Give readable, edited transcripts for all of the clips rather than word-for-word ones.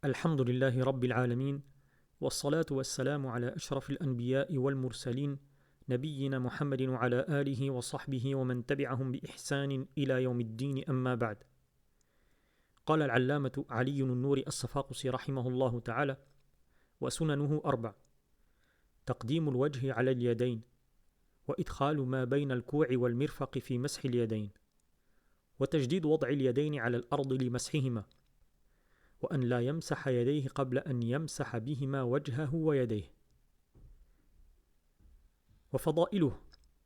الحمد لله رب العالمين والصلاة والسلام على أشرف الأنبياء والمرسلين نبينا محمد وعلى آله وصحبه ومن تبعهم بإحسان إلى يوم الدين أما بعد. قال العلامة علي النور الصفاقسي رحمه الله تعالى: وسننه أربع: تقديم الوجه على اليدين، وإدخال ما بين الكوع والمرفق في مسح اليدين، وتجديد وضع اليدين على الأرض لمسحهما، وأن لا يمسح يديه قبل أن يمسح بهما وجهه ويديه. وفضائله: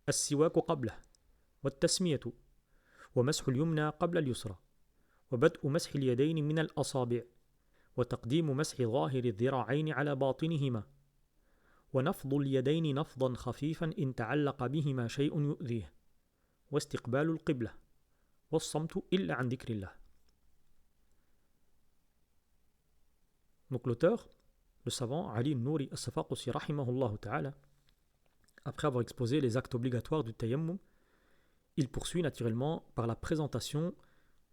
السواك قبله، والتسمية، ومسح اليمنى قبل اليسرى، وبدء مسح اليدين من الأصابع، وتقديم مسح ظاهر الذراعين على باطنهما، ونفض اليدين نفضا خفيفا إن تعلق بهما شيء يؤذيه، واستقبال القبلة، والصمت إلا عن ذكر الله. Donc l'auteur, le savant Ali Nouri As-Safaqsi rahimahullah ta'ala, après avoir exposé les actes obligatoires du tayammum, il poursuit naturellement par la présentation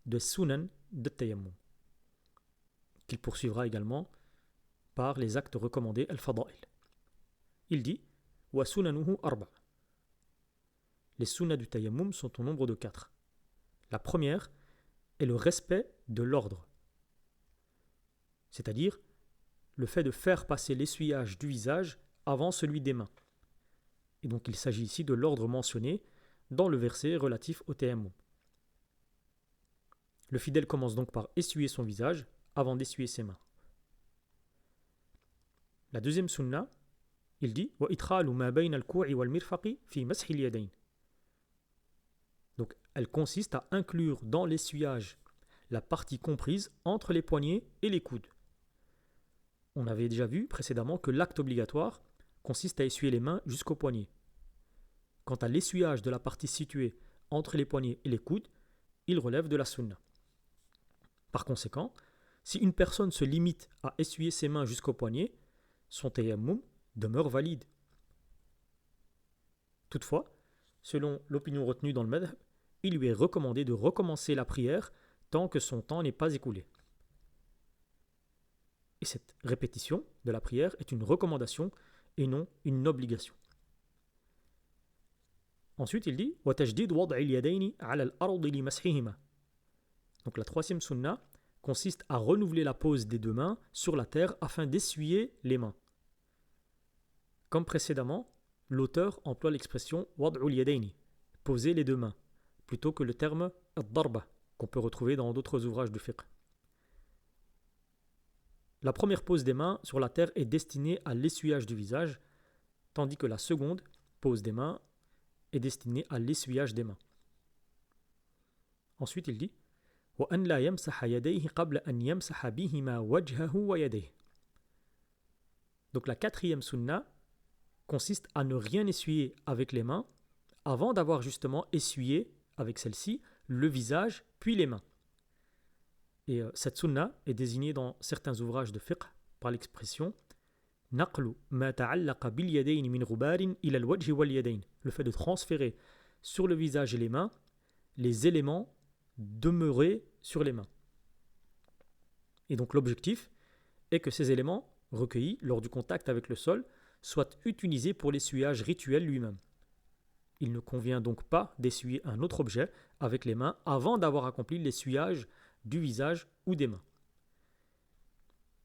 de sunan de tayammum, qu'il poursuivra également par les actes recommandés al-fada'il. Il dit wa sunanuhu arba. Les sunnahs du tayammum sont au nombre de 4. La première est le respect de l'ordre, c'est-à-dire le fait de faire passer l'essuyage du visage avant celui des mains. Et donc il s'agit ici de l'ordre mentionné dans le verset relatif au tayammum. Le fidèle commence donc par essuyer son visage avant d'essuyer ses mains. La deuxième sunna, il dit wa idkhalu ma bayna al-ku'i wal mirfaqi fi mashi al-yadayn. Donc elle consiste à inclure dans l'essuyage la partie comprise entre les poignets et les coudes. On avait déjà vu précédemment que l'acte obligatoire consiste à essuyer les mains jusqu'aux poignets. Quant à l'essuyage de la partie située entre les poignets et les coudes, il relève de la sunna. Par conséquent, si une personne se limite à essuyer ses mains jusqu'aux poignets, son tayammum demeure valide. Toutefois, selon l'opinion retenue dans le madhhab, il lui est recommandé de recommencer la prière tant que son temps n'est pas écoulé. Et cette répétition de la prière est une recommandation et non une obligation. Ensuite, il dit وَتَجْدِيدُ وَضْعِ الْيَدَيْنِ عَلَى الْأَرْضِ لِمَسْحِهِمَا. Donc la troisième sunna consiste à renouveler la pose des deux mains sur la terre afin d'essuyer les mains. Comme précédemment, l'auteur emploie l'expression وَضْعُ الْيَدَيْنِ, poser les deux mains, plutôt que le terme الضربة qu'on peut retrouver dans d'autres ouvrages de fiqh. La première pose des mains sur la terre est destinée à l'essuyage du visage, tandis que la seconde pose des mains est destinée à l'essuyage des mains. Ensuite, il dit وَأَنْ لَا يَمْسَحَ يَدَيْهِ قَبْلَ أَنْ يَمْسَحَ بِهِمَا وَجْهَهُ وَيَدَيْهِ. Donc la quatrième sunna consiste à ne rien essuyer avec les mains avant d'avoir justement essuyé avec celle-ci le visage puis les mains. Et cette sunna est désignée dans certains ouvrages de fiqh par l'expression naqlu ma ta'allaqa bil yadayn min ghubarin ila al-wajhi wal yadayn, le fait de transférer sur le visage et les mains les éléments demeurés sur les mains. Et donc l'objectif est que ces éléments recueillis lors du contact avec le sol soient utilisés pour l'essuyage rituel lui-même. Il ne convient donc pas d'essuyer un autre objet avec les mains avant d'avoir accompli l'essuyage du visage ou des mains.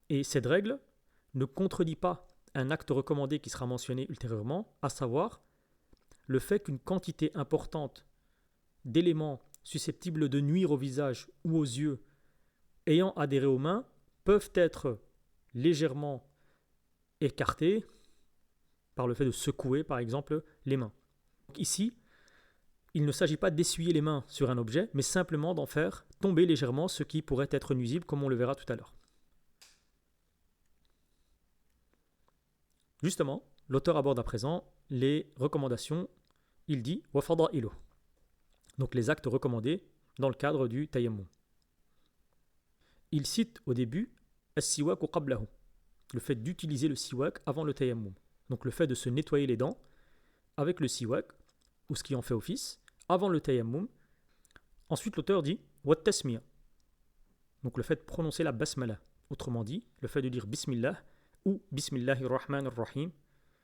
Et cette règle ne contredit pas un acte recommandé qui sera mentionné ultérieurement, à savoir le fait qu'une quantité importante d'éléments susceptibles de nuire au visage ou aux yeux ayant adhéré aux mains peuvent être légèrement écartés par le fait de secouer par exemple les mains. Donc ici, il ne s'agit pas d'essuyer les mains sur un objet, mais simplement d'en faire tomber légèrement ce qui pourrait être nuisible, comme on le verra tout à l'heure. Justement, l'auteur aborde à présent les recommandations. Il dit « wa fada'ilu », donc les actes recommandés dans le cadre du tayammum. Il cite au début « as-siwaku qablahu », le fait d'utiliser le siwak avant le tayammum, donc le fait de se nettoyer les dents avec le siwak, ou ce qui en fait office, avant le tayammum. Ensuite, l'auteur dit « wa tasmiya », donc le fait de prononcer la basmala, Autrement dit, le fait de dire Bismillah ou Bismillahir Rahmanir Rahim,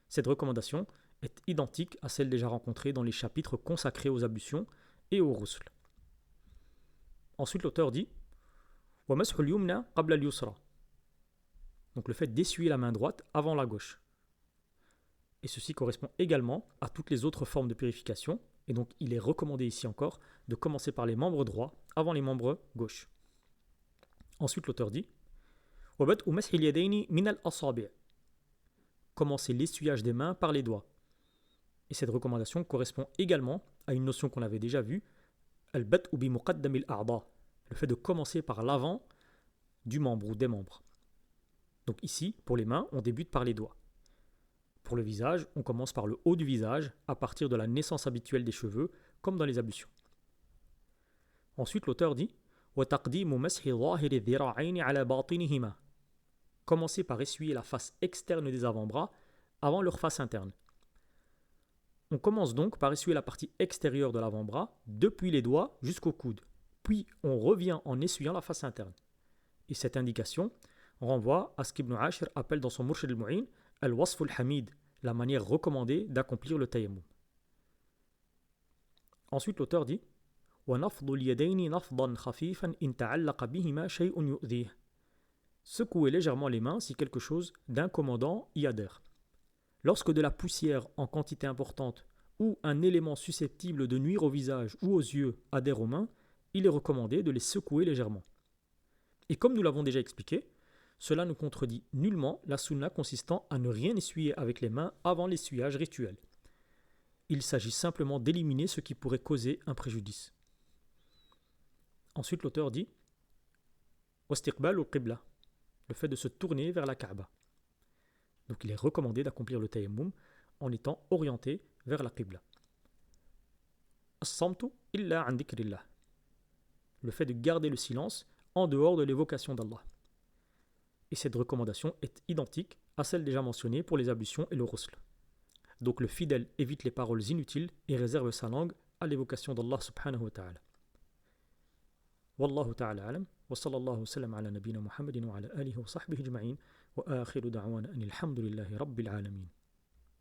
cette recommandation est identique à celle déjà rencontrée dans les chapitres consacrés aux ablutions et au ghusl. Ensuite, l'auteur dit Wa mashul yumna qabla al-yusra. Donc le fait d'essuyer la main droite avant la gauche. Et ceci correspond également à toutes les autres formes de purification. Et donc il est recommandé ici encore de commencer par les membres droits avant les membres gauches. Ensuite, l'auteur dit Wa bad'u mashil yadayni min al-asabi'. Commencer l'essuyage des mains par les doigts. Et cette recommandation correspond également à une notion qu'on avait déjà vue, al-bad'u bi muqaddam al-a'dha, le fait de commencer par l'avant du membre ou des membres. Donc ici, pour les mains, on débute par les doigts. Pour le visage, on commence par le haut du visage, à partir de la naissance habituelle des cheveux, comme dans les ablutions. Ensuite, l'auteur dit وَتَقْدِيمُ مَسْحِ ظَاهِرِ الذِّرَاعَيْنِ عَلَى بَاطِنِهِمَا. Commencez par essuyer la face externe des avant-bras avant leur face interne. On commence donc par essuyer la partie extérieure de l'avant-bras, depuis les doigts jusqu'au coude. Puis on revient en essuyant la face interne. Et cette indication renvoie à ce qu'Ibn Ashir appelle dans son Murshid al-Mu'in al-Wasf al-Hamid, la manière recommandée d'accomplir le tayammum. Ensuite, l'auteur dit وَنَفْضُ الْيَدَيْنِ نَفْضًا خَفِيفًا إِنْ تَعَلَّقَ بِهِمَا شَيْءٌ يُؤْذِيهِ. Secouez légèrement les mains si quelque chose d'incommodant y adhère. Lorsque de la poussière en quantité importante ou un élément susceptible de nuire au visage ou aux yeux adhère aux mains, il est recommandé de les secouer légèrement. Et comme nous l'avons déjà expliqué, cela ne contredit nullement la sunna consistant à ne rien essuyer avec les mains avant l'essuyage rituel. Il s'agit simplement d'éliminer ce qui pourrait causer un préjudice. Ensuite, l'auteur dit Wastiqbal al-qibla, le fait de se tourner vers la Kaaba. Donc il est recommandé d'accomplir le tayammum en étant orienté vers la qibla. As-samtu illa an dhikrillah, le fait de garder le silence en dehors de l'évocation d'Allah. Et cette recommandation est identique à celle déjà mentionnée pour les ablutions et le ghusl. Donc le fidèle évite les paroles inutiles et réserve sa langue à l'évocation d'Allah subhanahu wa ta'ala. Wallahu ta'ala alam, wa sallallahu sallam ala nabina Muhammadin wa ala alihi wa sahbihi ajma'in, wa akhiru da'wana anil hamdulillahi rabbil alamin.